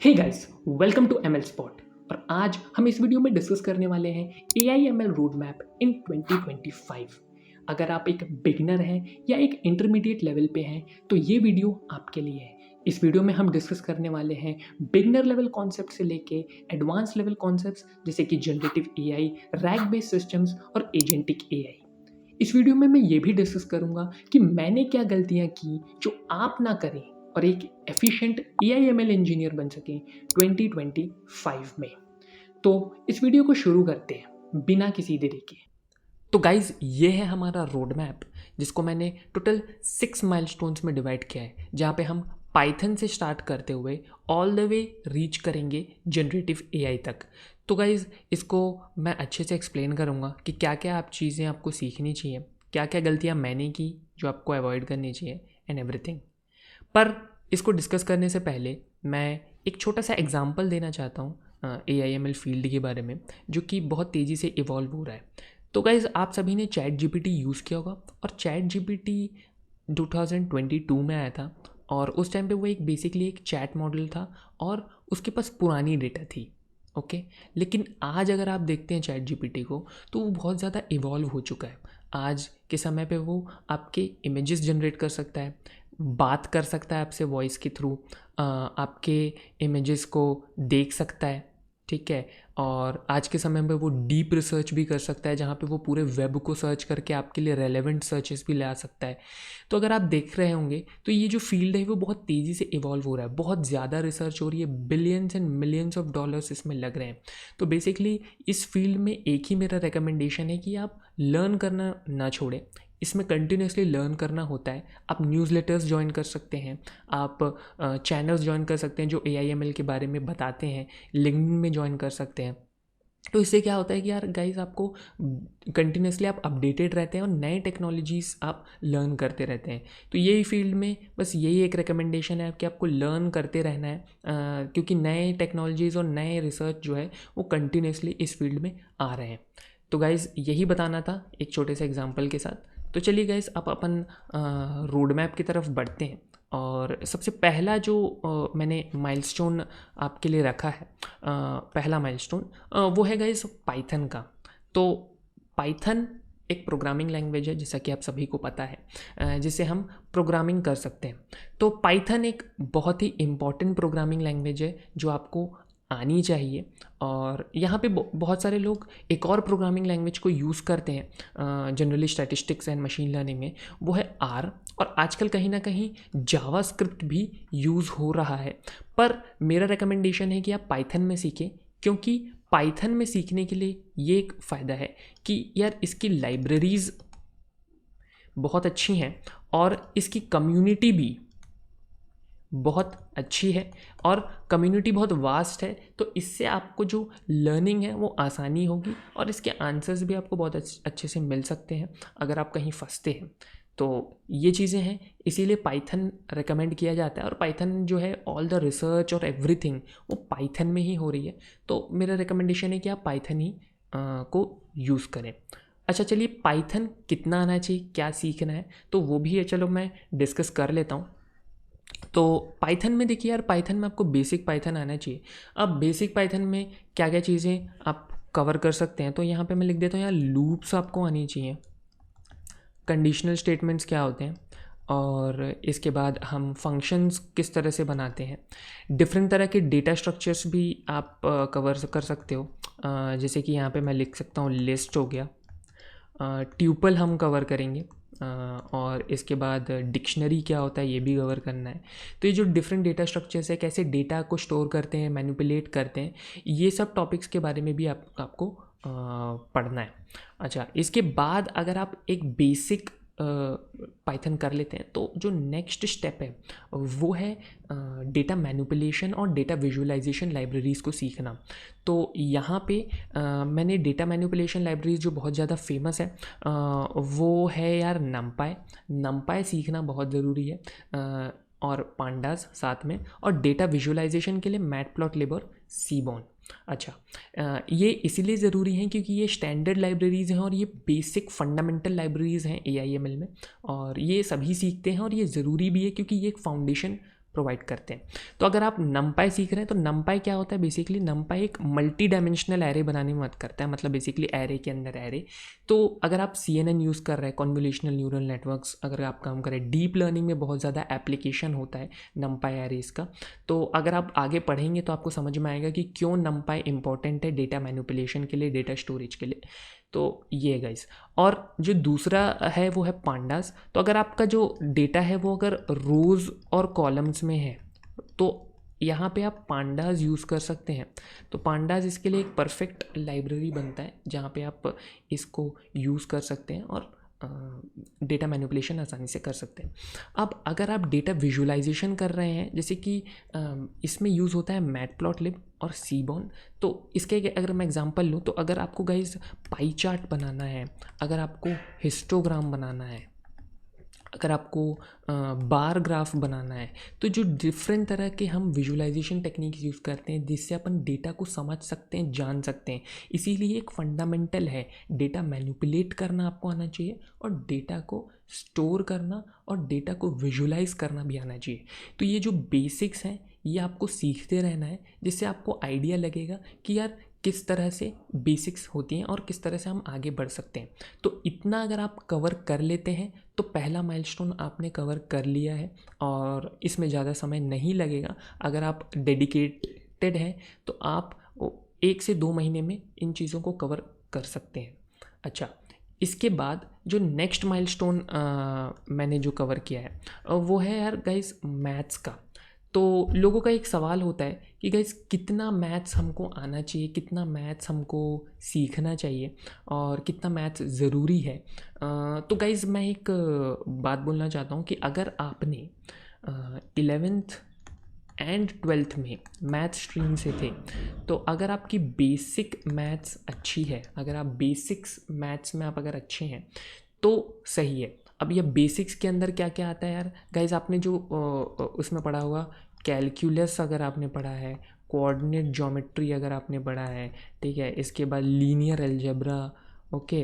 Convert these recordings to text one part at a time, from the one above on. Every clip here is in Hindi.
Hey guys, welcome to ML spot. और आज हम इस वीडियो में डिस्कस करने वाले हैं AIML रोड मैप इन 2025। अगर आप एक बिगिनर हैं या एक इंटरमीडिएट लेवल पे हैं तो ये वीडियो आपके लिए है। इस वीडियो में हम डिस्कस करने वाले हैं बिगिनर लेवल कॉन्सेप्ट से लेके एडवांस लेवल कॉन्सेप्ट्स जैसे कि generative AI, rack based systems और एजेंटिक AI। इस वीडियो में मैं ये भी डिस्कस करूंगा कि मैंने क्या गलतियां की जो आप ना करें और एक एफिशिएंट AIML इंजीनियर बन सकें 2025 में। तो इस वीडियो को शुरू करते हैं बिना किसी देरी के। तो गाइज ये है हमारा रोड मैप जिसको मैंने टोटल 6 माइलस्टोन्स में डिवाइड किया है, जहाँ पे हम पाइथन से स्टार्ट करते हुए ऑल द वे रीच करेंगे जनरेटिव AI तक। तो गाइज़ इसको मैं अच्छे से एक्सप्लेन करूँगा कि क्या क्या आप चीज़ें आपको सीखनी चाहिए, क्या क्या गलतियाँ मैंने की जो आपको अवॉइड करनी चाहिए एंड एवरीथिंग। पर इसको डिस्कस करने से पहले मैं एक छोटा सा एग्जांपल देना चाहता हूँ AIML फील्ड के बारे में, जो कि बहुत तेज़ी से इवॉल्व हो रहा है। तो गाइज़ आप सभी ने चैट GPT यूज़ किया होगा, और चैट GPT 2022 में आया था, और उस टाइम पे वो एक बेसिकली एक चैट मॉडल था और उसके पास पुरानी डेटा थी। ओके, लेकिन आज अगर आप देखते हैं चैट GPT को तो वो बहुत ज़्यादा इवॉल्व हो चुका है। आज के समय पे वो आपके इमेजेस जनरेट कर सकता है, बात कर सकता है आपसे वॉइस के थ्रू, आपके इमेजेस को देख सकता है, ठीक है। और आज के समय में वो डीप रिसर्च भी कर सकता है, जहाँ पे वो पूरे वेब को सर्च करके आपके लिए रेलेवेंट सर्चेस भी ला सकता है। तो अगर आप देख रहे होंगे तो ये जो फील्ड है वो बहुत तेज़ी से इवॉल्व हो रहा है, बहुत ज़्यादा रिसर्च हो रही है, billions and millions of dollars इसमें लग रहे हैं। तो बेसिकली इस फील्ड में एक ही मेरा रिकमेंडेशन है कि आप लर्न करना ना छोड़ें, इसमें कंटिन्यूसली लर्न करना होता है। आप न्यूज़लेटर्स ज्वाइन कर सकते हैं, आप चैनल्स ज्वाइन कर सकते हैं जो AIML के बारे में बताते हैं, लिंक्डइन में ज्वाइन कर सकते हैं। तो इससे क्या होता है कि यार गाइस आपको कंटिन्यूसली आप अपडेटेड रहते हैं और नए टेक्नोलॉजीज़ आप लर्न करते रहते हैं। तो यही फील्ड में बस यही एक रिकमेंडेशन है कि आपको लर्न करते रहना है, क्योंकि नए टेक्नोलॉजीज़ और नए रिसर्च जो है वो कंटिन्यूसली इस फील्ड में आ रहे हैं। तो गाइज़ यही बताना था एक छोटे से एग्जांपल के साथ। तो चलिए गाइज़ आप अपन रोड मैप की तरफ बढ़ते हैं। और सबसे पहला जो मैंने माइलस्टोन आपके लिए रखा है, पहला माइलस्टोन वो है गाइस पाइथन का। तो पाइथन एक प्रोग्रामिंग लैंग्वेज है जैसा कि आप सभी को पता है, जिसे हम प्रोग्रामिंग कर सकते हैं। तो पाइथन एक बहुत ही इम्पॉर्टेंट प्रोग्रामिंग लैंग्वेज है जो आपको आनी चाहिए। और यहाँ पे बहुत सारे लोग एक और प्रोग्रामिंग लैंग्वेज को यूज़ करते हैं generally statistics and machine learning में, वो है आर। और आजकल कहीं ना कहीं जावास्क्रिप्ट भी यूज़ हो रहा है, पर मेरा रिकमेंडेशन है कि आप पाइथन में सीखें, क्योंकि पाइथन में सीखने के लिए ये एक फ़ायदा है कि यार इसकी लाइब्रेरीज़ बहुत अच्छी हैं और इसकी कम्युनिटी भी बहुत अच्छी है, और कम्युनिटी बहुत वास्ट है। तो इससे आपको जो लर्निंग है वो आसानी होगी, और इसके आंसर्स भी आपको बहुत अच्छे से मिल सकते हैं अगर आप कहीं फंसते हैं। तो ये चीज़ें हैं, इसीलिए पाइथन रिकमेंड किया जाता है। और पाइथन जो है ऑल द रिसर्च और एवरीथिंग वो पाइथन में ही हो रही है। तो मेरा रिकमेंडेशन है कि आप पाइथन ही को यूज़ करें। अच्छा चलिए, पाइथन कितना आना चाहिए, क्या सीखना है, तो वो भी है, चलो मैं डिस्कस कर लेता हूँ। तो पाइथन में देखिए यार, पाइथन में आपको बेसिक पाइथन आना चाहिए। अब बेसिक पाइथन में क्या क्या चीज़ें आप कवर कर सकते हैं, तो यहाँ पे मैं लिख देता हूँ यार, लूप्स आपको आनी चाहिए, कंडीशनल स्टेटमेंट्स क्या होते हैं, और इसके बाद हम फंक्शंस किस तरह से बनाते हैं। डिफरेंट तरह के डेटा स्ट्रक्चर्स भी आप कवर कर सकते हो, जैसे कि यहाँ पे मैं लिख सकता हूँ लिस्ट हो गया, ट्यूपल हम कवर करेंगे, और इसके बाद डिक्शनरी क्या होता है ये भी कवर करना है। तो ये जो डिफरेंट डेटा स्ट्रक्चर्स है, कैसे डेटा को स्टोर करते हैं, मैनिपुलेट करते हैं, ये सब टॉपिक्स के बारे में भी आपको पढ़ना है। अच्छा, इसके बाद अगर आप एक बेसिक पाइथन कर लेते हैं, तो जो नेक्स्ट स्टेप है वो है डेटा मैनिपुलेशन और डेटा विजुअलाइजेशन लाइब्रेरीज़ को सीखना। तो यहाँ पे मैंने डेटा मैनिपुलेशन लाइब्रेरीज जो बहुत ज़्यादा फेमस है वो है यार नमपाई सीखना बहुत ज़रूरी है, और पांडास साथ में, और डेटा विजुअलाइजेशन के लिए मैटप्लॉटलिब और सीबॉन। अच्छा, ये इसीलिए ज़रूरी हैं क्योंकि ये स्टैंडर्ड लाइब्रेरीज़ हैं और ये बेसिक फंडामेंटल लाइब्रेरीज़ हैं AIML में, और ये सभी सीखते हैं, और ये ज़रूरी भी है क्योंकि ये एक फाउंडेशन प्रोवाइड करते हैं। तो अगर आप numpy सीख रहे हैं तो numpy क्या होता है, बेसिकली numpy एक मल्टी डायमेंशनल एरे बनाने में मदद करता है, मतलब बेसिकली एरे के अंदर एरे। तो अगर आप CNN यूज़ कर रहे हैं, कन्वोल्यूशनल न्यूरल नेटवर्क्स अगर आप काम करें, डीप लर्निंग में बहुत ज़्यादा एप्लीकेशन होता है numpy एरेज का। तो अगर आप आगे पढ़ेंगे तो आपको समझ में आएगा कि क्यों numpy इंपॉर्टेंट है डेटा मैनिपुलेशन के लिए, डेटा स्टोरेज के लिए। तो ये गाइस, और जो दूसरा है वो है पांडास। तो अगर आपका जो डेटा है वो अगर रोज़ और कॉलम्स में है तो यहाँ पे आप पांडास यूज़ कर सकते हैं। तो पांडास इसके लिए एक परफेक्ट लाइब्रेरी बनता है जहाँ पे आप इसको यूज़ कर सकते हैं और डेटा मैनिपुलेशन आसानी से कर सकते हैं। अब अगर आप डेटा विजुअलाइजेशन कर रहे हैं, जैसे कि इसमें यूज़ होता है मैटप्लॉटलिब और सीबॉर्न। तो इसके अगर मैं एग्जांपल लूँ तो अगर आपको गाइस पाई चार्ट बनाना है, अगर आपको हिस्टोग्राम बनाना है, अगर आपको बार ग्राफ बनाना है, तो जो डिफरेंट तरह के हम विजुअलाइजेशन टेक्निक्स यूज़ करते हैं जिससे अपन डेटा को समझ सकते हैं, जान सकते हैं। इसीलिए एक फंडामेंटल है, डेटा मैनिपुलेट करना आपको आना चाहिए और डेटा को स्टोर करना और डेटा को विजुअलाइज करना भी आना चाहिए। तो ये जो बेसिक्स हैं ये आपको सीखते रहना है, जिससे आपको आइडिया लगेगा कि यार किस तरह से बेसिक्स होती हैं और किस तरह से हम आगे बढ़ सकते हैं। तो इतना अगर आप कवर कर लेते हैं तो पहला माइलस्टोन आपने कवर कर लिया है और इसमें ज़्यादा समय नहीं लगेगा। अगर आप डेडिकेटेड हैं तो आप 1 से 2 महीने में इन चीज़ों को कवर कर सकते हैं। अच्छा, इसके बाद जो नेक्स्ट माइलस्टोन मैंने जो कवर किया है वो है यार गाइस मैथ्स का। तो लोगों का एक सवाल होता है कि गाइस कितना मैथ्स हमको आना चाहिए, कितना मैथ्स हमको सीखना चाहिए और कितना मैथ्स ज़रूरी है। तो गाइस मैं एक बात बोलना चाहता हूँ कि अगर आपने 11th एंड 12th में मैथ्स स्ट्रीम से थे तो अगर आपकी बेसिक मैथ्स अच्छी है, अगर आप बेसिक्स मैथ्स में आप अगर अच्छे हैं तो सही है। अब ये बेसिक्स के अंदर क्या क्या आता है यार गाइज, आपने जो उसमें पढ़ा होगा कैलकुलस, अगर आपने पढ़ा है कोऑर्डिनेट ज्योमेट्री, अगर आपने पढ़ा है, ठीक है, इसके बाद लीनियर अलजेब्रा, ओके,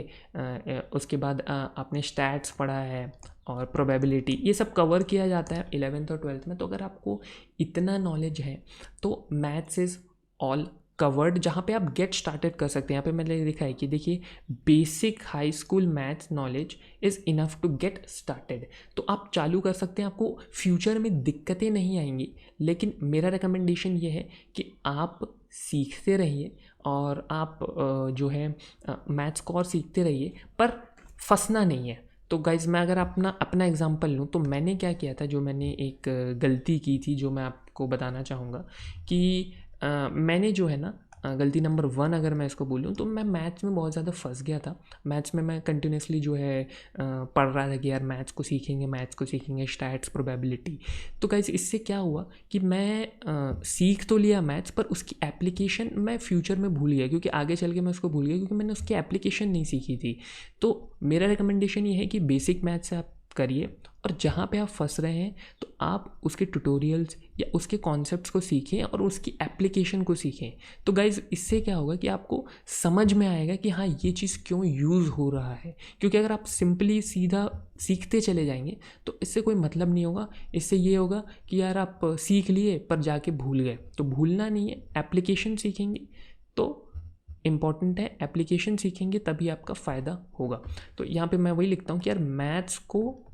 उसके बाद आपने स्टैट्स पढ़ा है और प्रोबेबिलिटी, ये सब कवर किया जाता है 11th और 12th में। तो अगर आपको इतना नॉलेज है तो मैथ्स इज़ ऑल कवर्ड, जहाँ पे आप गेट स्टार्टेड कर सकते हैं। यहाँ पे मैंने लिखा है कि देखिए basic high school maths knowledge is enough to get started. तो आप चालू कर सकते हैं, आपको फ्यूचर में दिक्कतें नहीं आएंगी। लेकिन मेरा रिकमेंडेशन ये है कि आप सीखते रहिए और आप जो है मैथ्स को और सीखते रहिए, पर फंसना नहीं है। तो गाइज़ मैं अगर अपना एग्जांपल लूँ तो मैंने क्या किया था, जो मैंने एक गलती की थी जो मैं आपको बताना चाहूँगा कि मैंने जो है ना गलती नंबर 1 अगर मैं इसको बोलूँ तो मैं मैथ्स में बहुत ज़्यादा फंस गया था। मैथ्स में मैं कंटिन्यूसली जो है पढ़ रहा था कि यार मैथ्स को सीखेंगे, स्टैट्स, प्रोबेबिलिटी। तो गाइस इससे क्या हुआ कि मैं सीख तो लिया मैथ्स, पर उसकी एप्लीकेशन मैं फ्यूचर में भूल गया, क्योंकि आगे चल के मैं उसको भूल गया क्योंकि मैंने उसकी एप्लीकेशन नहीं सीखी थी। तो मेरा रिकमेंडेशन ये है कि बेसिक मैथ्स से आप करिए और जहाँ पे आप फंस रहे हैं तो आप उसके ट्यूटोरियल्स या उसके कॉन्सेप्ट्स को सीखें और उसकी एप्लीकेशन को सीखें। तो गाइज़ इससे क्या होगा कि आपको समझ में आएगा कि हाँ ये चीज़ क्यों यूज़ हो रहा है। क्योंकि अगर आप सिंपली सीधा सीखते चले जाएंगे तो इससे कोई मतलब नहीं होगा। इससे ये होगा कि यार आप सीख लिए पर जाके भूल गए। तो भूलना नहीं है, एप्लीकेशन सीखेंगे तो इम्पॉर्टेंट है, एप्लीकेशन सीखेंगे तभी आपका फ़ायदा होगा। तो यहाँ पे मैं वही लिखता हूँ कि यार मैथ्स को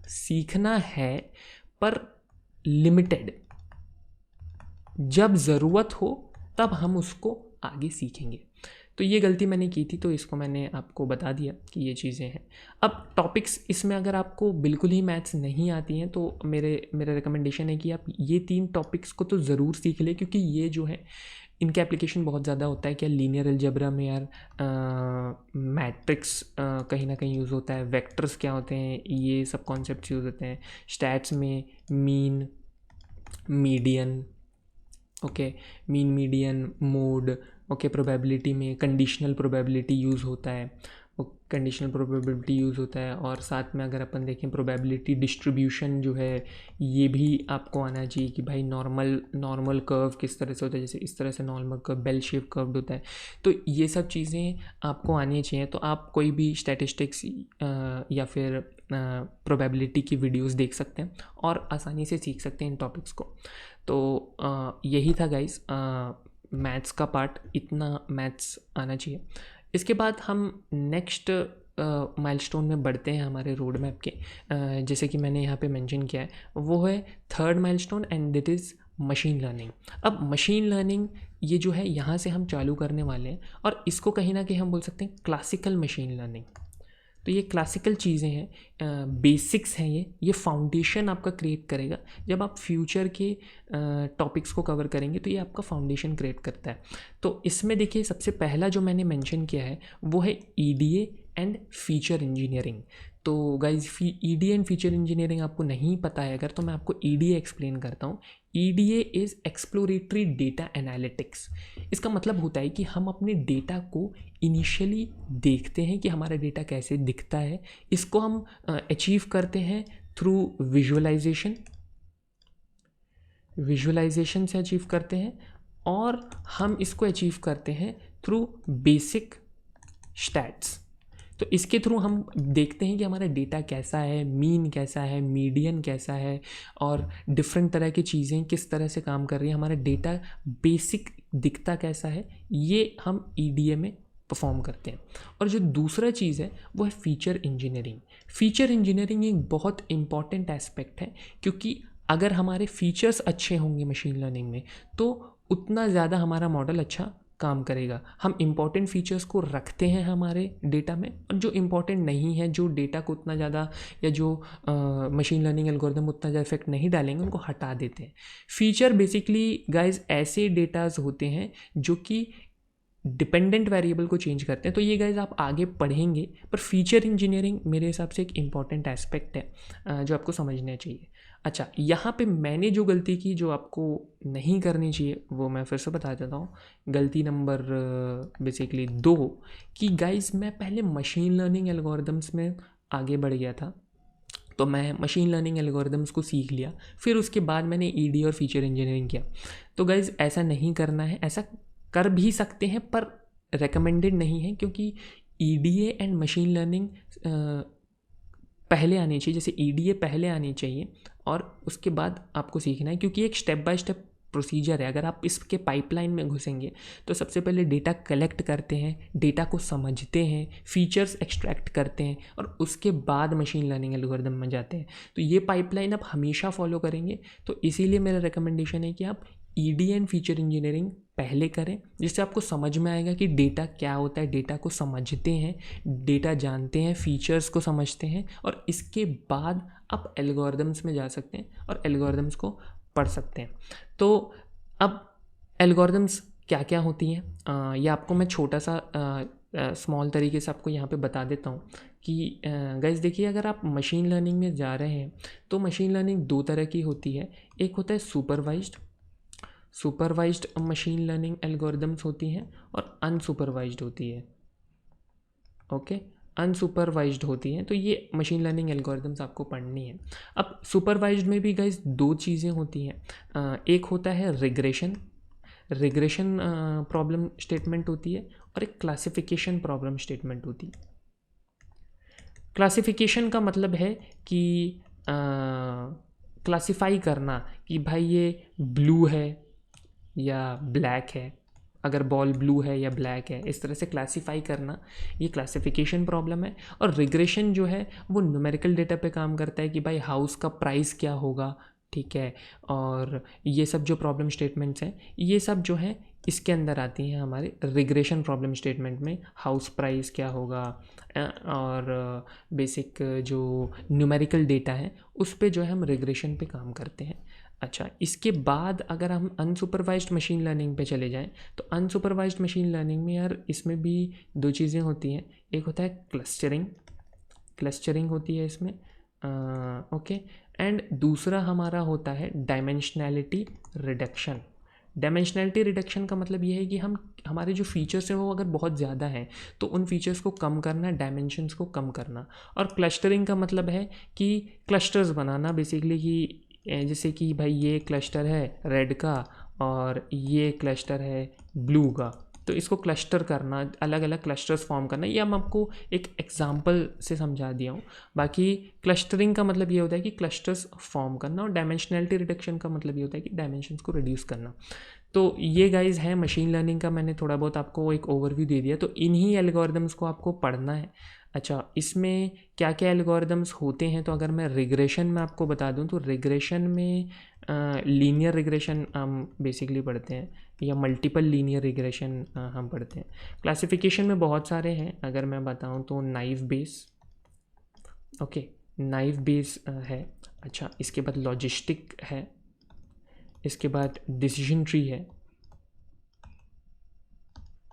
सीखना है पर लिमिटेड, जब ज़रूरत हो तब हम उसको आगे सीखेंगे। तो ये गलती मैंने की थी, तो इसको मैंने आपको बता दिया कि ये चीज़ें हैं। अब टॉपिक्स इसमें अगर आपको बिल्कुल ही मैथ्स नहीं आती हैं तो मेरा रिकमेंडेशन है कि आप ये 3 टॉपिक्स को तो ज़रूर सीख लें, क्योंकि ये जो है इनके एप्लीकेशन बहुत ज़्यादा होता है। क्या लीनियर अलजेब्रा में यार मैट्रिक्स कहीं ना कहीं यूज़ होता है, वेक्टर्स क्या होते हैं ये सब कॉन्सेप्ट्स यूज़ होते हैं। स्टैट्स में mean median, okay, mean median mode, okay, probability में कंडीशनल प्रोबेबिलिटी यूज़ होता है, कंडीशनल प्रोबेबिलिटी यूज़ होता है। और साथ में अगर अपन देखें प्रोबेबिलिटी डिस्ट्रीब्यूशन जो है ये भी आपको आना चाहिए कि भाई नॉर्मल कर्व किस तरह से होता है, जैसे इस तरह से normal curve bell shape curve होता है। तो ये सब चीज़ें आपको आनी चाहिए। तो आप कोई भी स्टैटिस्टिक्स या फिर प्रोबेबिलिटी की वीडियोस देख सकते हैं और आसानी से सीख सकते हैं इन टॉपिक्स को। तो यही था गाइस, मैथ्स का पार्ट, इतना मैथ्स आना चाहिए। इसके बाद हम नेक्स्ट माइलस्टोन में बढ़ते हैं हमारे रोड मैप के। जैसे कि मैंने यहाँ पे मेंशन किया है, वो है third milestone and that is machine learning. अब मशीन लर्निंग ये जो है यहाँ से हम चालू करने वाले हैं, और इसको कहीं ना कहीं हम बोल सकते हैं क्लासिकल मशीन लर्निंग। तो ये क्लासिकल चीज़ें हैं, बेसिक्स हैं, ये फाउंडेशन आपका क्रिएट करेगा। जब आप फ्यूचर के टॉपिक्स को कवर करेंगे तो ये आपका फाउंडेशन क्रिएट करता है। तो इसमें देखिए, सबसे पहला जो मैंने मेंशन किया है वो है ईडीए एंड फीचर इंजीनियरिंग। तो guys, EDA and feature engineering आपको नहीं पता है अगर, तो मैं आपको ईडीए एक्सप्लेन करता हूँ। EDA is exploratory data analytics. इसका मतलब होता है कि हम अपने डेटा को इनिशियली देखते हैं कि हमारा डेटा कैसे दिखता है। इसको हम अचीव करते हैं थ्रू विजुअलाइजेशन से अचीव करते हैं, और हम इसको अचीव करते हैं थ्रू बेसिक स्टैट्स। तो इसके थ्रू हम देखते हैं कि हमारा डेटा कैसा है, मीन कैसा है, मीडियन कैसा है, और डिफरेंट तरह की चीज़ें किस तरह से काम कर रही हैं, हमारा डेटा बेसिक दिखता कैसा है, ये हम ईडीए में परफॉर्म करते हैं। और जो दूसरा चीज़ है वो है फीचर इंजीनियरिंग। फीचर इंजीनियरिंग एक बहुत इंपॉर्टेंट एस्पेक्ट है, क्योंकि अगर हमारे फीचर्स अच्छे होंगे मशीन लर्निंग में तो उतना ज़्यादा हमारा मॉडल अच्छा काम करेगा। हम इम्पॉर्टेंट फीचर्स को रखते हैं हमारे डेटा में, और जो इम्पॉर्टेंट नहीं है, जो डेटा को उतना ज़्यादा, या जो मशीन लर्निंग एल्गोरिदम उतना ज़्यादा इफेक्ट नहीं डालेंगे, उनको हटा देते हैं। फीचर बेसिकली गाइज ऐसे डेटाज होते हैं जो कि डिपेंडेंट वेरिएबल को चेंज करते हैं। तो ये गाइज आप आगे पढ़ेंगे, पर फीचर इंजीनियरिंग मेरे हिसाब से एक इम्पॉर्टेंट एस्पेक्ट है जो आपको समझना चाहिए। अच्छा, यहाँ पे मैंने जो गलती की, जो आपको नहीं करनी चाहिए, वो मैं फिर से बता देता हूँ। गलती नंबर बेसिकली 2, कि गाइज मैं पहले मशीन लर्निंग एल्गोरिदम्स में आगे बढ़ गया था। तो मैं मशीन लर्निंग एल्गोरिदम्स को सीख लिया, फिर उसके बाद मैंने ईडी और फीचर इंजीनियरिंग किया। तो गाइज ऐसा नहीं करना है, ऐसा कर भी सकते हैं पर रेकमेंडेड नहीं है, क्योंकि ईडीए एंड मशीन लर्निंग पहले आनी चाहिए। जैसे ईडीए पहले आनी चाहिए और उसके बाद आपको सीखना है, क्योंकि एक स्टेप बाय स्टेप प्रोसीजर है। अगर आप इसके पाइपलाइन में घुसेंगे तो सबसे पहले डेटा कलेक्ट करते हैं, डेटा को समझते हैं, फीचर्स एक्सट्रैक्ट करते हैं, और उसके बाद मशीन लर्निंग एल्गोरिदम में जाते हैं। तो ये पाइपलाइन आप हमेशा फॉलो करेंगे। तो इसीलिए मेरा रिकमेंडेशन है कि आप ईडी एंड फीचर इंजीनियरिंग पहले करें, जिससे आपको समझ में आएगा कि डेटा क्या होता है, डेटा को समझते हैं, डेटा जानते हैं, फीचर्स को समझते हैं, और इसके बाद आप एल्गोरिदम्स में जा सकते हैं और एल्गोरिदम्स को पढ़ सकते हैं। तो अब एल्गोरिदम्स क्या क्या होती हैं, ये आपको मैं छोटा सा स्मॉल तरीके से आपको यहाँ पे बता देता हूँ कि गाइस देखिए, अगर आप मशीन लर्निंग में जा रहे हैं तो मशीन लर्निंग 2 तरह की होती है। एक होता है सुपरवाइज्ड मशीन लर्निंग एल्गोरिदम्स होती हैं, और अनसुपरवाइज्ड होती है। ओके, अनसुपरवाइज्ड होती हैं। तो ये मशीन लर्निंग एल्गोरिदम्स आपको पढ़नी है। अब सुपरवाइज्ड में भी गाइस 2 चीज़ें होती हैं। एक होता है रिग्रेशन प्रॉब्लम स्टेटमेंट होती है, और एक क्लासिफिकेशन प्रॉब्लम स्टेटमेंट होती है। क्लासिफिकेशन का मतलब है कि क्लासिफाई करना कि भाई ये ब्लू है या ब्लैक है, अगर बॉल ब्लू है या ब्लैक है, इस तरह से क्लासिफाई करना, ये क्लासिफिकेशन प्रॉब्लम है। और रिग्रेशन जो है वो न्यूमेरिकल डेटा पे काम करता है कि भाई हाउस का प्राइस क्या होगा, ठीक है। और ये सब जो प्रॉब्लम स्टेटमेंट्स हैं, ये सब जो हैं इसके अंदर आती हैं हमारे रिग्रेशन प्रॉब्लम स्टेटमेंट में। हाउस प्राइस क्या होगा, और बेसिक जो न्यूमेरिकल डेटा है उस पे जो है हम रिग्रेशन पे काम करते हैं। अच्छा, इसके बाद अगर हम अनसुपरवाइज्ड मशीन लर्निंग पे चले जाएं, तो अनसुपरवाइज्ड मशीन लर्निंग में यार इसमें भी 2 चीज़ें होती हैं। एक होता है क्लस्टरिंग होती है इसमें, ओके। एंड दूसरा हमारा होता है डायमेंशनैलिटी रिडक्शन का मतलब ये है कि हमारे जो फीचर्स हैं वो अगर बहुत ज़्यादा हैं तो उन फीचर्स को कम करना, डायमेंशंस को कम करना। और क्लस्टरिंग का मतलब है कि क्लस्टर्स बनाना, बेसिकली कि जैसे कि भाई ये क्लस्टर है रेड का और ये क्लस्टर है ब्लू का, तो इसको क्लस्टर करना, अलग अलग क्लस्टर्स फॉर्म करना, ये हम आपको एक एग्जांपल से समझा दिया हूँ। बाकी क्लस्टरिंग का मतलब ये होता है कि क्लस्टर्स फॉर्म करना, और डायमेंशनलिटी रिडक्शन का मतलब ये होता है कि डायमेंशंस को रिड्यूस करना। तो ये गाइज है मशीन लर्निंग का, मैंने थोड़ा बहुत आपको एक ओवरव्यू दे दिया। तो इन्हीं एल्गोरिदम्स को आपको पढ़ना है। अच्छा, इसमें क्या क्या एल्गोरिदम्स होते हैं, तो अगर मैं रिग्रेशन में आपको बता दूं तो रिग्रेशन में लीनियर रिग्रेशन हम बेसिकली पढ़ते हैं, या मल्टीपल लीनियर रिग्रेशन हम पढ़ते हैं। क्लासिफिकेशन में बहुत सारे हैं, अगर मैं बताऊं तो naive base, okay, naive base है। अच्छा, इसके बाद लॉजिस्टिक है, इसके बाद डिसीजन ट्री है,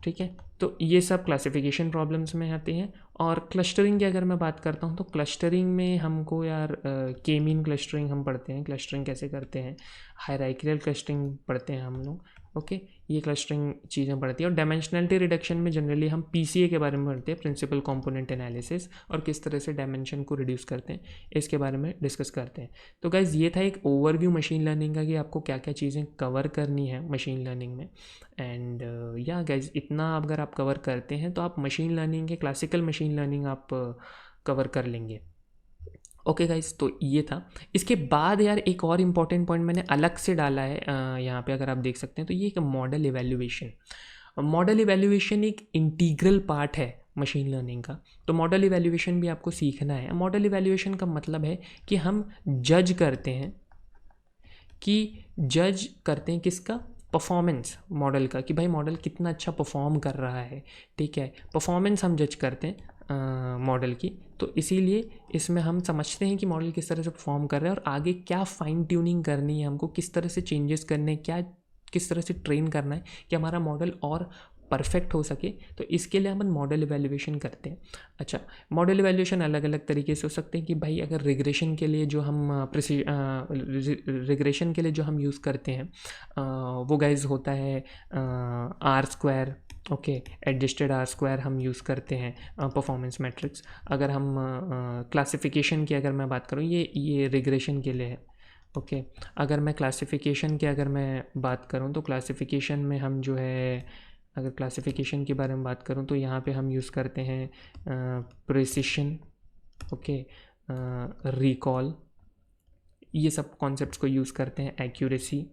ठीक है। तो ये सब क्लासिफिकेशन प्रॉब्लम्स में आते हैं। और क्लस्टरिंग की अगर मैं बात करता हूँ तो क्लस्टरिंग में हमको यार के मीन क्लस्टरिंग हम पढ़ते हैं, क्लस्टरिंग कैसे करते हैं, हायरार्किकल क्लस्टरिंग पढ़ते हैं हम लोग, ओके, ये क्लस्टरिंग चीज़ें पढ़ती हैं। और डायमेंशनलिटी रिडक्शन में जनरली हम पीसीए के बारे में पढ़ते हैं, प्रिंसिपल कंपोनेंट एनालिसिस, और किस तरह से डायमेंशन को रिड्यूस करते हैं, इसके बारे में डिस्कस करते हैं। तो गाइज ये था एक ओवरव्यू मशीन लर्निंग का कि आपको क्या क्या चीज़ें कवर करनी है मशीन लर्निंग में। एंड या गाइज इतना अगर आप कवर करते हैं तो आप मशीन लर्निंग के क्लासिकल मशीन लर्निंग आप कवर कर लेंगे। ओके गाइज, तो ये था। इसके बाद यार एक और इम्पॉर्टेंट पॉइंट मैंने अलग से डाला है यहाँ पे, अगर आप देख सकते हैं तो ये एक मॉडल इवैल्यूएशन। मॉडल इवैल्यूएशन एक इंटीग्रल पार्ट है मशीन लर्निंग का। तो मॉडल इवैल्यूएशन भी आपको सीखना है। मॉडल इवैल्यूएशन का मतलब है कि हम जज करते हैं किसका, परफॉर्मेंस मॉडल का, कि भाई मॉडल कितना अच्छा परफॉर्म कर रहा है, ठीक है, परफॉर्मेंस हम जज करते हैं मॉडल की। तो इसीलिए इसमें हम समझते हैं कि मॉडल किस तरह से परफॉर्म कर रहा है, और आगे क्या फाइन ट्यूनिंग करनी है हमको, किस तरह से चेंजेस करने हैं, क्या किस तरह से ट्रेन करना है कि हमारा मॉडल और परफेक्ट हो सके। तो इसके लिए हम मॉडल इवैल्यूएशन करते हैं। अच्छा, मॉडल इवैल्यूएशन अलग अलग तरीके से हो सकते हैं कि भाई अगर रिग्रेशन के लिए जो हम रिग्रेशन के लिए जो हम यूज़ करते हैं वो गाइज होता है R square, okay, adjusted R square हम यूज़ करते हैं परफॉर्मेंस मैट्रिक्स। अगर हम क्लासिफिकेशन की अगर मैं बात करूँ, ये रिग्रेशन के लिए है, ओके। अगर मैं क्लासिफिकेशन की अगर मैं बात करूँ तो क्लासिफिकेशन में हम जो है, अगर क्लासिफिकेशन के बारे में बात करूँ तो यहाँ पे हम यूज़ करते हैं प्रिसिशन, ओके, रिकॉल, ये सब कॉन्सेप्ट्स को यूज़ करते हैं, एक्यूरेसी।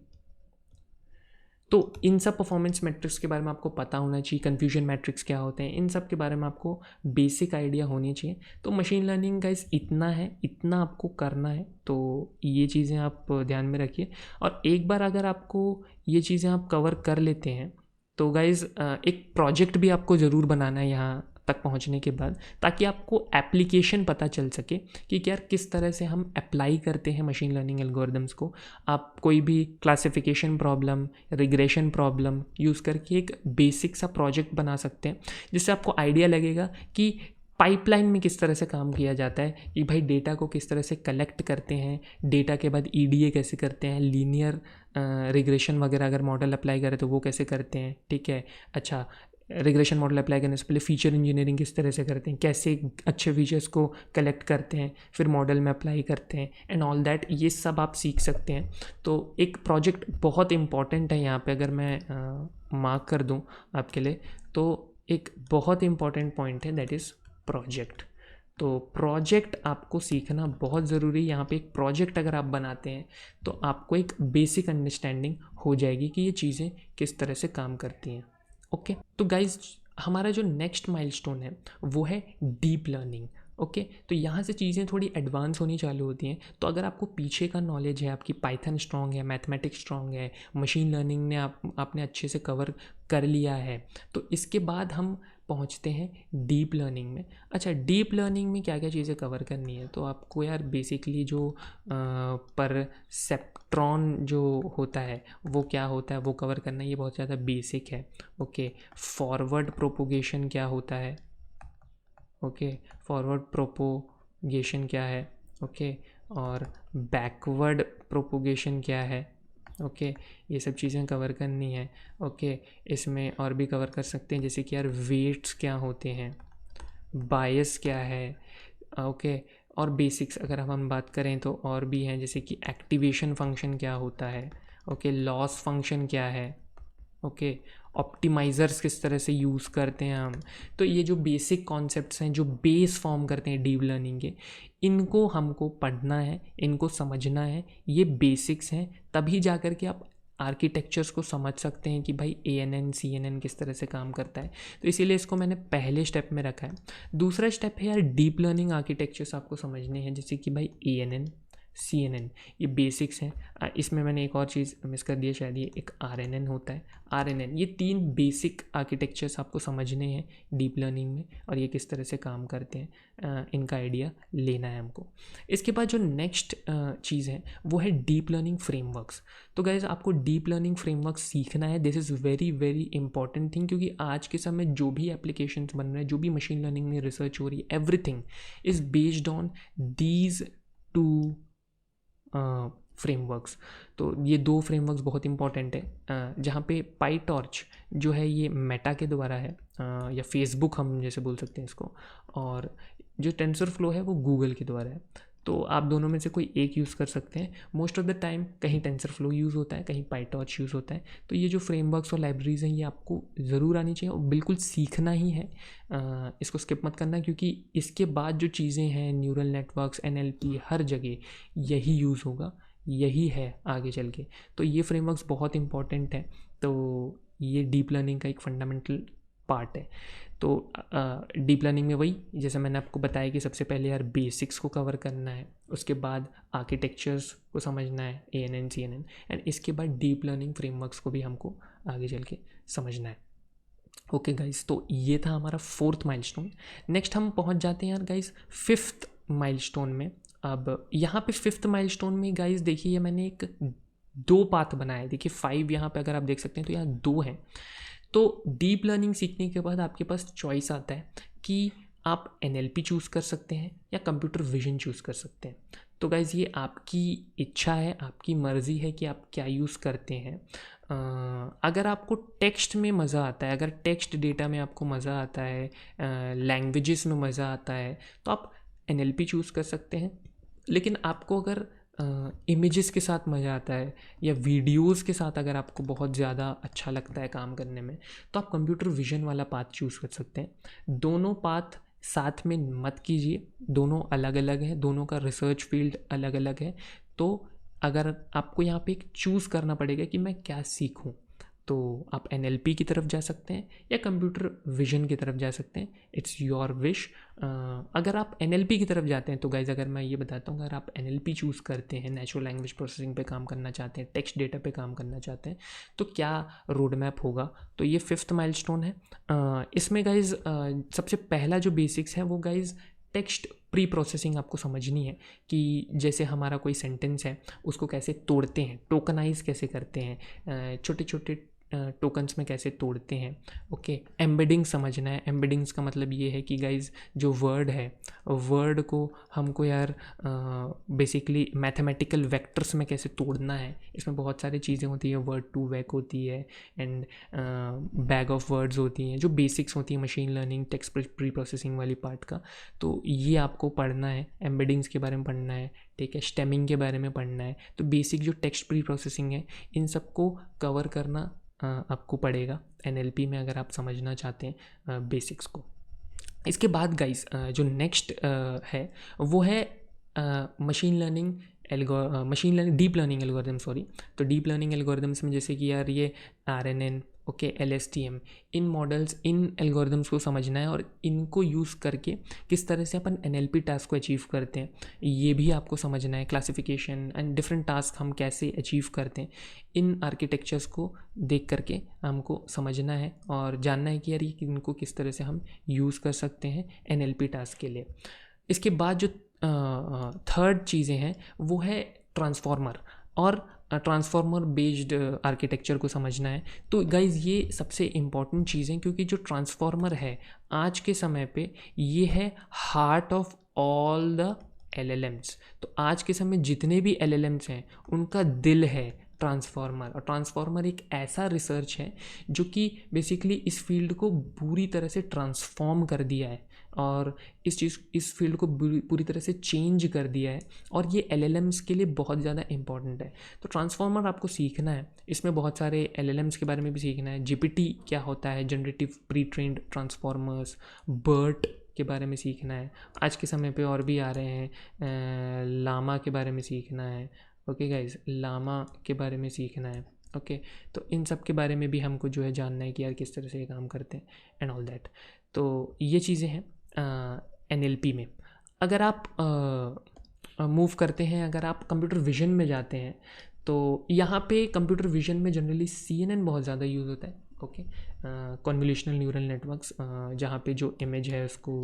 तो इन सब परफॉर्मेंस मैट्रिक्स के बारे में आपको पता होना चाहिए, कन्फ्यूजन मैट्रिक्स क्या होते हैं, इन सब के बारे में आपको बेसिक आइडिया होनी चाहिए। तो मशीन लर्निंग गाइस इतना है, इतना आपको करना है, तो ये चीज़ें आप ध्यान में रखिए। और एक बार अगर आपको ये चीज़ें आप कवर कर लेते हैं तो गाइस एक प्रोजेक्ट भी आपको ज़रूर बनाना है यहाँ तक पहुँचने के बाद, ताकि आपको एप्लीकेशन पता चल सके कि यार किस तरह से हम अप्लाई करते हैं मशीन लर्निंग एल्गोरिदम्स को। आप कोई भी classification problem, regression problem use करके एक बेसिक सा प्रोजेक्ट बना सकते हैं, जिससे आपको आइडिया लगेगा कि पाइपलाइन में किस तरह से काम किया जाता है, कि भाई डेटा को किस तरह से कलेक्ट करते हैं, डेटा के बाद ईडीए कैसे करते हैं, लीनियर रिग्रेशन वगैरह अगर मॉडल अप्लाई करें तो वो कैसे करते हैं, ठीक है। अच्छा, रिग्रेशन मॉडल अप्लाई करने से पहले फीचर इंजीनियरिंग किस तरह से करते हैं, कैसे अच्छे फीचर्स को कलेक्ट करते हैं, फिर मॉडल में अप्लाई करते हैं, एंड ऑल दैट, ये सब आप सीख सकते हैं। तो एक प्रोजेक्ट बहुत इंपॉर्टेंट है यहाँ पे, अगर मैं मार्क कर दूँ आपके लिए, तो एक बहुत इंपॉर्टेंट पॉइंट है, दैट इज़ प्रोजेक्ट। तो प्रोजेक्ट आपको सीखना बहुत ज़रूरी है। यहाँ पे एक प्रोजेक्ट अगर आप बनाते हैं तो आपको एक बेसिक अंडरस्टैंडिंग हो जाएगी कि ये चीज़ें किस तरह से काम करती हैं, ओके। तो गाइज हमारा जो नेक्स्ट माइलस्टोन है वो है डीप लर्निंग, ओके। तो यहाँ से चीज़ें थोड़ी एडवांस होनी चालू होती हैं। तो अगर आपको पीछे का नॉलेज है, आपकी पाइथन स्ट्रॉन्ग है, मैथमेटिक्स स्ट्रॉन्ग है, मशीन लर्निंग ने आपने अच्छे से कवर कर लिया है, तो इसके बाद हम पहुँचते हैं डीप लर्निंग में। अच्छा, डीप लर्निंग में क्या क्या चीज़ें कवर करनी है, तो आपको यार बेसिकली जो परसेप्ट्रॉन जो होता है वो क्या होता है वो कवर करना, ये बहुत ज़्यादा बेसिक है, ओके। फॉरवर्ड प्रोपोगेशन क्या होता है, ओके, फॉरवर्ड प्रोपोगेशन क्या है, ओके, और बैकवर्ड प्रोपोगेशन क्या है, ओके, ये सब चीज़ें कवर करनी है, ओके। इसमें और भी कवर कर सकते हैं, जैसे कि यार वेट्स क्या होते हैं, बायस क्या है, ओके। और बेसिक्स अगर हम बात करें तो और भी हैं, जैसे कि एक्टिवेशन फंक्शन क्या होता है, ओके, लॉस फंक्शन क्या है, ओके, ऑप्टिमाइज़र्स किस तरह से यूज़ करते हैं हम। तो ये जो बेसिक कॉन्सेप्ट्स हैं जो बेस फॉर्म करते हैं डीप लर्निंग के, इनको हमको पढ़ना है, इनको समझना है। ये बेसिक्स हैं, तभी जा कर के आप आर्किटेक्चर्स को समझ सकते हैं कि भाई ANN CNN किस तरह से काम करता है। तो इसीलिए इसको मैंने पहले स्टेप में रखा है। दूसरा स्टेप है यार डीप लर्निंग आर्किटेक्चर्स आपको समझने हैं, जैसे कि भाई ANN CNN, ये बेसिक्स हैं। इसमें मैंने एक और चीज़ मिस कर दी है, शायद ये एक RNN होता है, RNN। ये 3 बेसिक आर्किटेक्चर्स आपको समझने हैं डीप लर्निंग में, और ये किस तरह से काम करते हैं, इनका आइडिया लेना है हमको। इसके बाद जो नेक्स्ट चीज़ है वो है डीप लर्निंग फ्रेमवर्क्स। तो गाइज आपको डीप लर्निंग फ्रेमवर्क सीखना है। This is very very important thing, क्योंकि आज के समय जो भी एप्लीकेशंस बन रहे हैं, जो भी मशीन लर्निंग में रिसर्च हो रही है, everything is based on these 2 frameworks. तो ये 2 फ्रेमवर्क्स बहुत इंपॉर्टेंट है, जहाँ पे पाईटॉर्च जो है ये मेटा के द्वारा है, या फेसबुक हम जैसे बोल सकते हैं इसको, और जो टेंसरफ्लो है वो गूगल के द्वारा है। तो आप दोनों में से कोई एक यूज़ कर सकते हैं। मोस्ट ऑफ द टाइम कहीं टेंसरफ्लो यूज़ होता है, कहीं पाईटॉर्च यूज़ होता है। तो ये जो फ्रेमवर्क्स और लाइब्रेरीज हैं ये आपको ज़रूर आनी चाहिए और बिल्कुल सीखना ही है। इसको स्किप मत करना, क्योंकि इसके बाद जो चीज़ें हैं, न्यूरल नेटवर्क्स, NLP, हर जगह यही यूज़ होगा, यही है आगे चल के। तो ये फ्रेमवर्क्स बहुत इंपॉर्टेंट है। तो ये डीप लर्निंग का एक फंडामेंटल पार्ट है। तो डीप लर्निंग में वही, जैसे मैंने आपको बताया कि सबसे पहले यार बेसिक्स को कवर करना है, उसके बाद आर्किटेक्चर्स को समझना है, ANN CNN, एंड इसके बाद डीप लर्निंग फ्रेमवर्क्स को भी हमको आगे चल के समझना है। ओके गाइस, तो ये था हमारा 4th माइलस्टोन। नेक्स्ट हम पहुंच जाते हैं यार गाइस 5th माइलस्टोन में। अब यहाँ पे 5th माइलस्टोन में गाइस देखिए, ये मैंने एक 2 पाथ बनाया है। देखिए 5 यहाँ पे अगर आप देख सकते हैं तो यहाँ 2 हैं। तो डीप लर्निंग सीखने के बाद आपके पास चॉइस आता है कि आप NLP चूज़ कर सकते हैं या कंप्यूटर विजन चूज़ कर सकते हैं। तो गाइज़ ये आपकी इच्छा है, आपकी मर्ज़ी है कि आप क्या यूज़ करते हैं। अगर आपको टेक्स्ट में मज़ा आता है, अगर टेक्स्ट डेटा में आपको मज़ा आता है, लैंग्वेजेस में मज़ा आता है, तो आप NLP चूज़ कर सकते हैं। लेकिन आपको अगर इमेजेस के साथ मज़ा आता है या वीडियोस के साथ अगर आपको बहुत ज़्यादा अच्छा लगता है काम करने में, तो आप कंप्यूटर विजन वाला पाथ चूज़ कर सकते हैं। दोनों पाथ साथ में मत कीजिए, दोनों अलग अलग हैं, दोनों का रिसर्च फील्ड अलग अलग है। तो अगर आपको यहाँ पे एक चूज़ करना पड़ेगा कि मैं क्या सीखूँ, तो आप NLP की तरफ जा सकते हैं या कंप्यूटर विजन की तरफ जा सकते हैं। It's your wish. अगर आप NLP की तरफ जाते हैं तो गाइज अगर मैं ये बताता हूँ, अगर आप NLP चूज़ करते हैं, नेचुरल लैंग्वेज प्रोसेसिंग पे काम करना चाहते हैं, टेक्स्ट डेटा पे काम करना चाहते हैं, तो क्या रोड मैप होगा। तो ये 5th माइलस्टोन है। इसमें गाइज सबसे पहला जो बेसिक्स है वो गाइज टेक्स्ट प्री प्रोसेसिंग आपको समझनी है, कि जैसे हमारा कोई सेंटेंस है उसको कैसे तोड़ते हैं, टोकनाइज कैसे करते हैं, छोटे छोटे टोकन्स में कैसे तोड़ते हैं। ओके, एम्बेडिंग समझना है। एम्बेडिंग्स का मतलब ये है कि गाइज जो वर्ड है, वर्ड को हमको यार बेसिकली मैथमेटिकल वेक्टर्स में कैसे तोड़ना है। इसमें बहुत सारी चीज़ें होती हैं, वर्ड टू वेक होती है एंड बैग ऑफ वर्ड्स होती हैं, जो बेसिक्स होती हैं machine learning text pre processing वाली पार्ट का। तो ये आपको पढ़ना है, एम्बेडिंग्स के बारे में पढ़ना है, ठीक है, स्टेमिंग के बारे में पढ़ना है। तो बेसिक जो टेक्स्ट प्री प्रोसेसिंग है, इन सबको कवर करना आपको पड़ेगा NLP में, अगर आप समझना चाहते हैं बेसिक्स को। इसके बाद गाइस जो नेक्स्ट है वो है machine learning deep learning algorithm, sorry. तो डीप लर्निंग एल्गोरिदम्स में जैसे कि यार ये RNN, ओके, LSTM, इन मॉडल्स, इन एल्गोरिदम्स को समझना है और इनको यूज़ करके किस तरह से अपन NLP टास्क को अचीव करते हैं ये भी आपको समझना है। क्लासिफिकेशन एंड डिफरेंट टास्क हम कैसे अचीव करते हैं, इन आर्किटेक्चर्स को देख करके हमको समझना है और जानना है कि यार ये इनको किस तरह से हम यूज़ कर सकते हैं NLP टास्क के लिए। इसके बाद जो 3rd चीज़ें हैं वो है ट्रांसफॉर्मर और ट्रांसफॉर्मर बेस्ड आर्किटेक्चर को समझना है। तो गाइज़ ये सबसे इम्पॉर्टेंट चीज़ है, क्योंकि जो ट्रांसफॉर्मर है आज के समय पे ये है heart of all the LLMs। तो आज के समय जितने भी LLMs हैं उनका दिल है ट्रांसफॉर्मर। और ट्रांसफॉर्मर एक ऐसा रिसर्च है जो कि बेसिकली इस फील्ड को पूरी तरह से ट्रांसफॉर्म कर दिया है और इस फील्ड को पूरी तरह से चेंज कर दिया है, और ये LLMs के लिए बहुत ज़्यादा इंपॉर्टेंट है। तो ट्रांसफॉर्मर आपको सीखना है, इसमें बहुत सारे LLMs के बारे में भी सीखना है। GPT क्या होता है, generative pre trend transformers, BERT के बारे में सीखना है। आज के समय पे और भी आ रहे हैं, लामा के बारे में सीखना है। ओके गाइज, लामा के बारे में सीखना है। ओके, तो इन सब के बारे में भी हमको जो है जानना है कि यार किस तरह से ये काम करते हैं एंड ऑल दैट। तो ये चीज़ें हैं NLP में। अगर आप मूव करते हैं, अगर आप कंप्यूटर विजन में जाते हैं, तो यहाँ पे कंप्यूटर विजन में जनरली CNN बहुत ज़्यादा यूज़ होता है। ओके, कन्वोल्यूशनल न्यूरल नेटवर्क्स, जहाँ पे जो इमेज है उसको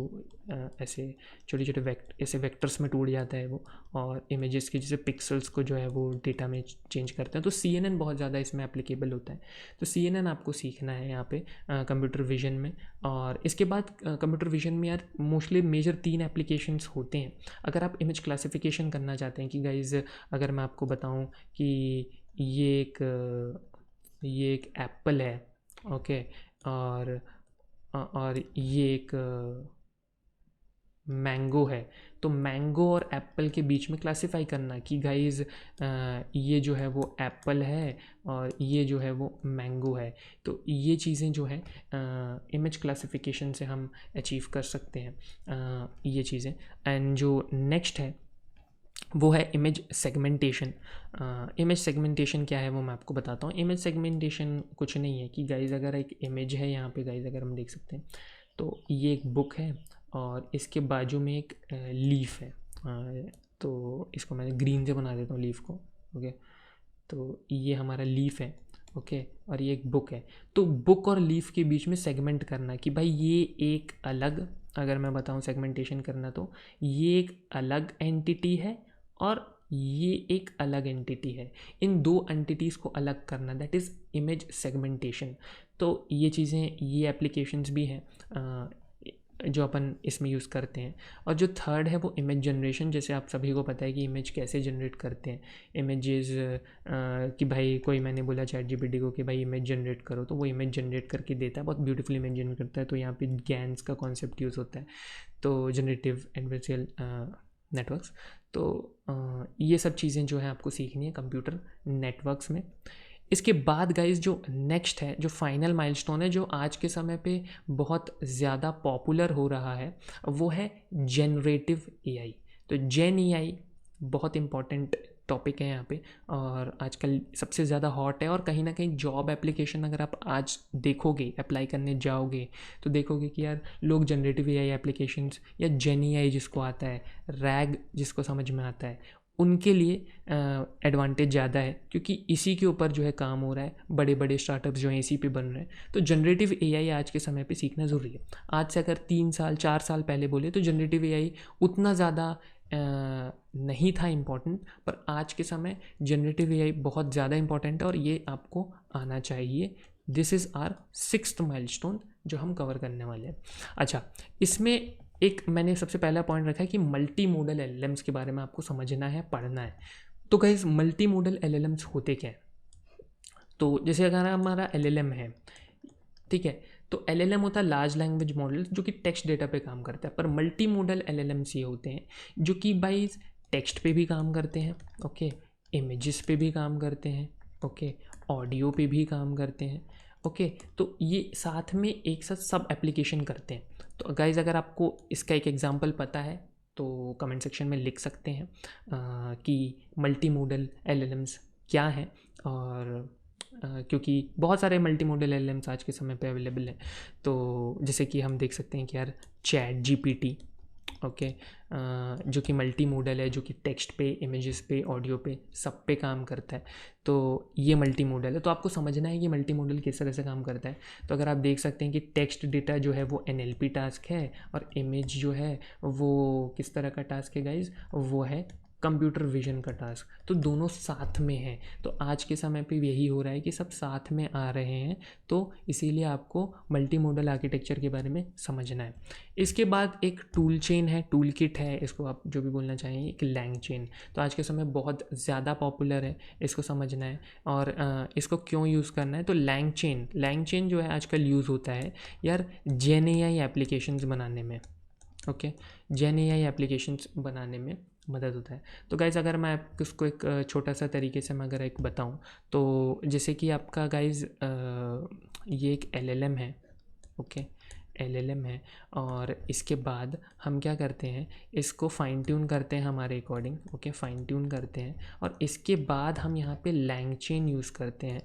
ऐसे छोटे छोटे ऐसे वेक्टर्स में टूट जाता है वो, और इमेजेस के जैसे पिक्सल्स को जो है वो डेटा में चेंज करते हैं। तो CNN बहुत ज़्यादा इसमें एप्लीकेबल होता है। तो CNN आपको सीखना है यहाँ पे कंप्यूटर विजन में। और इसके बाद कंप्यूटर विजन में यार मोस्टली मेजर 3 एप्लीकेशंस होते हैं। अगर आप इमेज क्लासिफिकेशन करना चाहते हैं कि गाइज, अगर मैं आपको बताऊँ कि ये एक एप्पल है, ओके, और ये एक मैंगो है, तो मैंगो और एप्पल के बीच में क्लासिफाई करना कि गाइज ये जो है वो एप्पल है और ये जो है वो मैंगो है। तो ये चीज़ें जो है इमेज क्लासिफिकेशन से हम अचीव कर सकते हैं ये चीज़ें। एंड जो नेक्स्ट है वो है इमेज सेगमेंटेशन। इमेज सेगमेंटेशन क्या है वो मैं आपको बताता हूँ। इमेज सेगमेंटेशन कुछ नहीं है कि गाइज, अगर एक इमेज है यहाँ पे गाइज, अगर हम देख सकते हैं तो ये एक बुक है और इसके बाजू में एक लीफ है। तो इसको मैं ग्रीन से बना देता हूँ लीफ को। ओके, तो ये हमारा लीफ है। ओके, और ये एक बुक है। तो बुक और लीफ के बीच में सेगमेंट करना कि भाई ये एक अलग, अगर मैं बताऊँ सेगमेंटेशन करना, तो ये एक अलग एंटिटी है और ये एक अलग एंटिटी है। इन 2 एंटिटीज़ को अलग करना, दैट इज़ इमेज सेगमेंटेशन। तो ये चीज़ें, ये एप्लीकेशंस भी हैं जो अपन इसमें यूज़ करते हैं। और जो थर्ड है वो इमेज जनरेशन। जैसे आप सभी को पता है कि इमेज कैसे जनरेट करते हैं। इमेजेस कि भाई कोई, मैंने बोला ChatGPT को कि भाई इमेज जनरेट करो, तो वो इमेज जनरेट करके देता है, बहुत ब्यूटीफुल इमेज जनरेट करता है। तो यहाँ पे GANs का कॉन्सेप्ट यूज़ होता है, तो जनरेटिव एडवर्सरियल नेटवर्क्स। तो ये सब चीज़ें जो है आपको सीखनी है कंप्यूटर नेटवर्क्स में। इसके बाद गाइज जो नेक्स्ट है, जो फाइनल माइलस्टोन है, जो आज के समय पे बहुत ज़्यादा पॉपुलर हो रहा है, वो है जनरेटिव AI। तो जेन AI बहुत इम्पॉर्टेंट टॉपिक है यहाँ पे, और आजकल सबसे ज़्यादा हॉट है। और कहीं ना कहीं जॉब एप्लीकेशन अगर आप आज देखोगे, अप्लाई करने जाओगे, तो देखोगे कि यार लोग जनरेटिव AI एप्लीकेशंस या जेन AI जिसको आता है, रैग जिसको समझ में आता है, उनके लिए एडवांटेज ज़्यादा है, क्योंकि इसी के ऊपर जो है काम हो रहा है। बड़े बड़े स्टार्टअप्स जो हैं इसी पे बन रहे हैं। तो जनरेटिव AI आज के समय पे सीखना ज़रूरी है। आज से अगर 3 साल 4 साल पहले बोले तो जनरेटिव AI उतना ज़्यादा नहीं था इम्पॉर्टेंट, पर आज के समय जनरेटिव AI बहुत ज़्यादा इम्पॉर्टेंट है और ये आपको आना चाहिए। This is our 6th milestone जो हम कवर करने वाले हैं। अच्छा, इसमें एक मैंने सबसे पहला पॉइंट रखा है कि मल्टी मॉडल LLMs के बारे में आपको समझना है, पढ़ना है। तो गाइस, मल्टी मॉडल LLMs होते क्या है? तो जैसे अगर हमारा LLM है, ठीक है, तो LLM होता है लार्ज लैंग्वेज मॉडल, जो कि टेक्स्ट डेटा पे काम करता है। पर मल्टी मॉडल LLMs ये होते हैं जो कि भाई टेक्स्ट पे भी काम करते हैं, ओके, इमेजेस पे भी काम करते हैं, ओके, ऑडियो पे भी काम करते हैं, ओके। तो ये साथ में एक साथ सब एप्लीकेशन करते हैं। तो गाइज, अगर आपको इसका एक एग्जांपल पता है तो कमेंट सेक्शन में लिख सकते हैं कि मल्टी मॉडल LLMs क्या हैं। और क्योंकि बहुत सारे मल्टी मॉडल LLMs आज के समय पे अवेलेबल हैं। तो जैसे कि हम देख सकते हैं कि यार ChatGPT, ओके, जो कि मल्टी मॉडल है, जो कि टेक्स्ट पे, इमेजेस पे, ऑडियो पे, सब पे काम करता है। तो ये मल्टी मॉडल है। तो आपको समझना है कि मल्टी मॉडल किस तरह से काम करता है। तो अगर आप देख सकते हैं कि टेक्स्ट डेटा जो है वो NLP टास्क है, और इमेज जो है वो किस तरह का टास्क है गाइज, वो है कंप्यूटर विजन का टास्क, तो दोनों साथ में हैं। तो आज के समय पे यही हो रहा है कि सब साथ में आ रहे हैं, तो इसीलिए आपको मल्टी मॉडल आर्किटेक्चर के बारे में समझना है। इसके बाद एक टूल चेन है, टूल किट है, इसको आप जो भी बोलना चाहेंगे, एक लैंग चेन। तो आज के समय बहुत ज़्यादा पॉपुलर है, इसको समझना है और इसको क्यों यूज़ करना है। तो लैंग चेन जो है आजकल यूज़ होता है यार जेन एआई एप्लीकेशंस बनाने में। ओके, जेन एआई एप्लीकेशंस बनाने में मदद होता है। तो गाइज़ अगर मैं आपको उसको एक छोटा सा तरीके से मैं अगर एक बताऊं, तो जैसे कि आपका गाइज़ ये एक एलएलएम है। ओके, एलएलएम है और इसके बाद हम क्या करते हैं, इसको फाइन ट्यून करते हैं हमारे अकॉर्डिंग। ओके, फाइन ट्यून करते हैं और इसके बाद हम यहाँ पे लैंग चेन यूज़ करते हैं।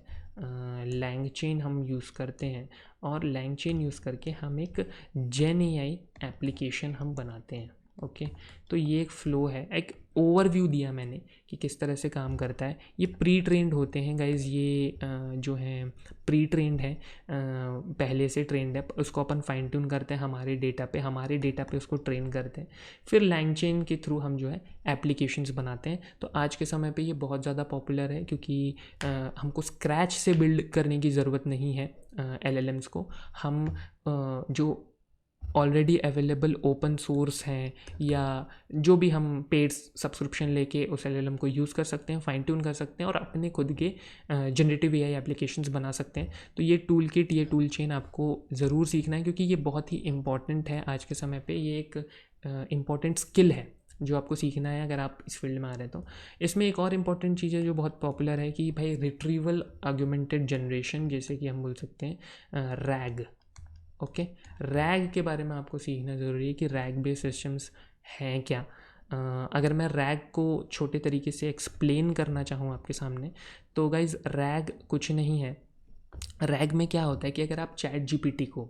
लैंग चेन हम यूज़ करते हैं और लैंग चेन यूज़ करके हम एक जेन एआई एप्लीकेशन हम बनाते हैं। ओके, तो ये एक फ़्लो है, एक ओवरव्यू दिया मैंने कि किस तरह से काम करता है। ये प्री ट्रेंड होते हैं गाइज़, ये जो हैं प्री ट्रेंड है, पहले से ट्रेंड है, उसको अपन फाइन ट्यून करते हैं हमारे डेटा पे उसको ट्रेन करते हैं, फिर लैंग चेन के थ्रू हम जो है एप्लीकेशंस बनाते हैं। तो आज के समय पे ये बहुत ज़्यादा पॉपुलर है क्योंकि हमको स्क्रैच से बिल्ड करने की ज़रूरत नहीं है एलएलएम्स को। हम जो ऑलरेडी अवेलेबल ओपन सोर्स हैं या जो भी हम पेड सब्सक्रिप्शन लेके उस एलएलएम को यूज़ कर सकते हैं, फाइन ट्यून कर सकते हैं और अपने खुद के जनरेटिव एआई एप्लीकेशंस बना सकते हैं। तो ये टूल किट, ये टूल चेन आपको ज़रूर सीखना है क्योंकि ये बहुत ही इंपॉर्टेंट है आज के समय पे। ये एक इम्पॉर्टेंट स्किल है जो आपको सीखना है अगर आप इस फील्ड में आ रहे हैं। तो इसमें एक और इम्पॉर्टेंट चीज़ है जो बहुत पॉपुलर है कि भाई रिट्रीवल ऑगमेंटेड जनरेशन, जैसे कि हम बोल सकते हैं रैग। ओके, रैग के बारे में आपको सीखना ज़रूरी है कि रैग बेस्ड सिस्टम्स हैं क्या। अगर मैं रैग को छोटे तरीके से एक्सप्लेन करना चाहूँ आपके सामने, तो गाइज़ रैग कुछ नहीं है। रैग में क्या होता है कि अगर आप चैट जीपीटी को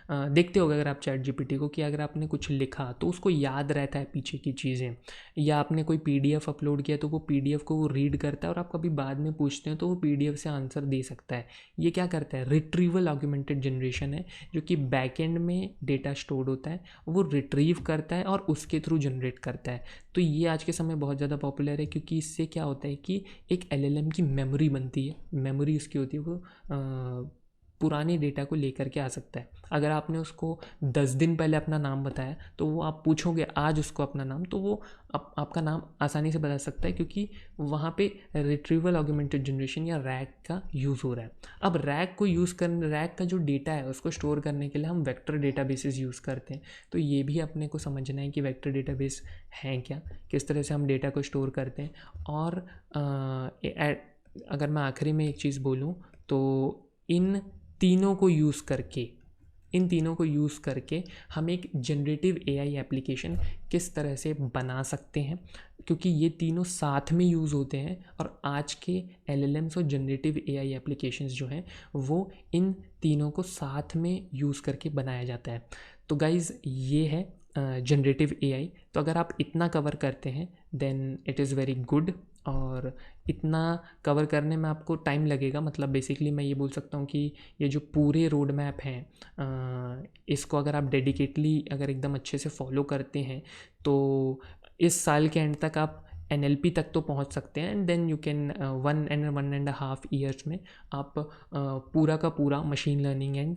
देखते होगे, अगर आप चैट जीपीटी को कि अगर आपने कुछ लिखा तो उसको याद रहता है पीछे की चीज़ें, या आपने कोई पीडीएफ अपलोड किया तो वो पीडीएफ को वो रीड करता है और आप कभी बाद में पूछते हैं तो वो पीडीएफ से आंसर दे सकता है। ये क्या करता है, रिट्रीवल ऑगमेंटेड जनरेशन है, जो कि बैकएंड में डेटा स्टोर्ड होता है, वो रिट्रीव करता है और उसके थ्रू जनरेट करता है। तो ये आज के समय बहुत ज़्यादा पॉपुलर है क्योंकि इससे क्या होता है कि एक एलएलएम की मेमोरी बनती है। मेमोरी उसकी होती है, वो पुराने डेटा को लेकर के आ सकता है। अगर आपने उसको 10 दिन पहले अपना नाम बताया तो वो आप पूछोगे आज उसको अपना नाम, तो वो आपका नाम आसानी से बता सकता है क्योंकि वहाँ पे रिट्रीवल ऑगमेंटेड जनरेशन या रैग का यूज़ हो रहा है। अब रैग का जो डेटा है उसको स्टोर करने के लिए हम वेक्टर डेटाबेसेस यूज़ करते हैं। तो ये भी अपने को समझना है कि वेक्टर डेटाबेस हैं क्या, किस तरह से हम डेटा को स्टोर करते हैं। और अगर मैं आखिरी में एक चीज़ बोलूँ तो इन तीनों को यूज़ करके हम एक जनरेटिव एआई एप्लीकेशन किस तरह से बना सकते हैं, क्योंकि ये तीनों साथ में यूज़ होते हैं और आज के एलएलएम्स और जनरेटिव एआई एप्लीकेशंस जो हैं वो इन तीनों को साथ में यूज़ करके बनाया जाता है। तो गाइज़ ये है जनरेटिव एआई। तो अगर आप इतना कवर करते हैं then it is very good, और इतना कवर करने में आपको टाइम लगेगा। मतलब बेसिकली मैं ये बोल सकता हूँ कि ये जो पूरे रोड मैप हैं इसको अगर आप डेडिकेटली अगर एकदम अच्छे से फॉलो करते हैं तो इस साल के एंड तक आप NLP तक तो पहुंच सकते हैं, and then you can 1.5 years में आप पूरा का पूरा machine learning and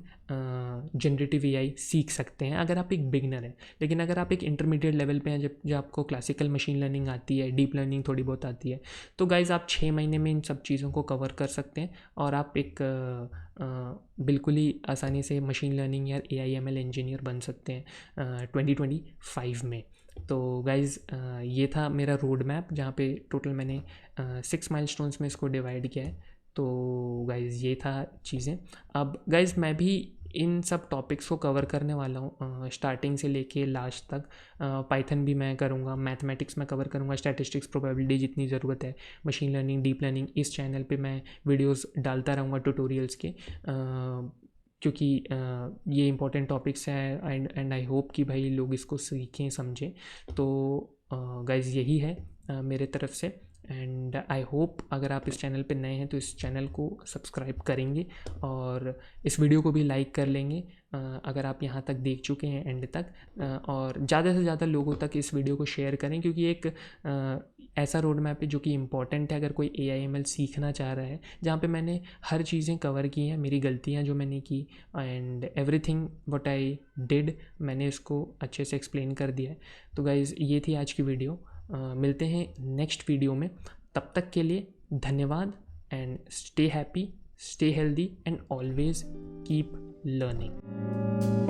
generative AI सीख सकते हैं अगर आप एक बिगनर हैं। लेकिन अगर आप एक इंटरमीडिएट लेवल पे हैं, जब आपको क्लासिकल मशीन लर्निंग आती है, डीप लर्निंग थोड़ी बहुत आती है, तो गाइज़ आप 6 महीने में इन सब चीज़ों को कवर कर सकते हैं और आप एक बिल्कुल ही आसानी से मशीन लर्निंग या AIML इंजीनियर बन सकते हैं 2025 में। तो गाइज़ ये था मेरा रोड मैप जहाँ पे टोटल मैंने 6 माइलस्टोन्स में इसको डिवाइड किया है। तो गाइज़ ये था चीज़ें। अब गाइज़ मैं भी इन सब टॉपिक्स को कवर करने वाला हूँ स्टार्टिंग से लेके लास्ट तक। पाइथन भी मैं करूँगा, मैथमेटिक्स मैं कवर करूँगा, स्टैटिस्टिक्स, प्रोबेबिलिटी जितनी ज़रूरत है, मशीन लर्निंग, डीप लर्निंग, इस चैनल पे मैं वीडियोस डालता रहूँगा ट्यूटोरियल्स के, क्योंकि ये इंपॉर्टेंट टॉपिक्स हैं एंड आई होप कि भाई लोग इसको सीखें समझें। तो गाइज़ यही है मेरे तरफ से। एंड आई होप अगर आप इस चैनल पे नए हैं तो इस चैनल को सब्सक्राइब करेंगे और इस वीडियो को भी लाइक कर लेंगे अगर आप यहाँ तक देख चुके हैं एंड तक, और ज़्यादा से ज़्यादा लोगों तक इस वीडियो को शेयर करें, क्योंकि एक ऐसा रोड मैप है जो कि इम्पॉर्टेंट है अगर कोई AIML सीखना चाह रहा है, जहाँ पे मैंने हर चीज़ें कवर की हैं, मेरी गलतियाँ जो मैंने की and everything what I did मैंने इसको अच्छे से एक्सप्लेन कर दिया है। तो गाइज़ ये थी आज की वीडियो, मिलते हैं नेक्स्ट वीडियो में, तब तक के लिए धन्यवाद and stay happy, stay healthy and always keep learning.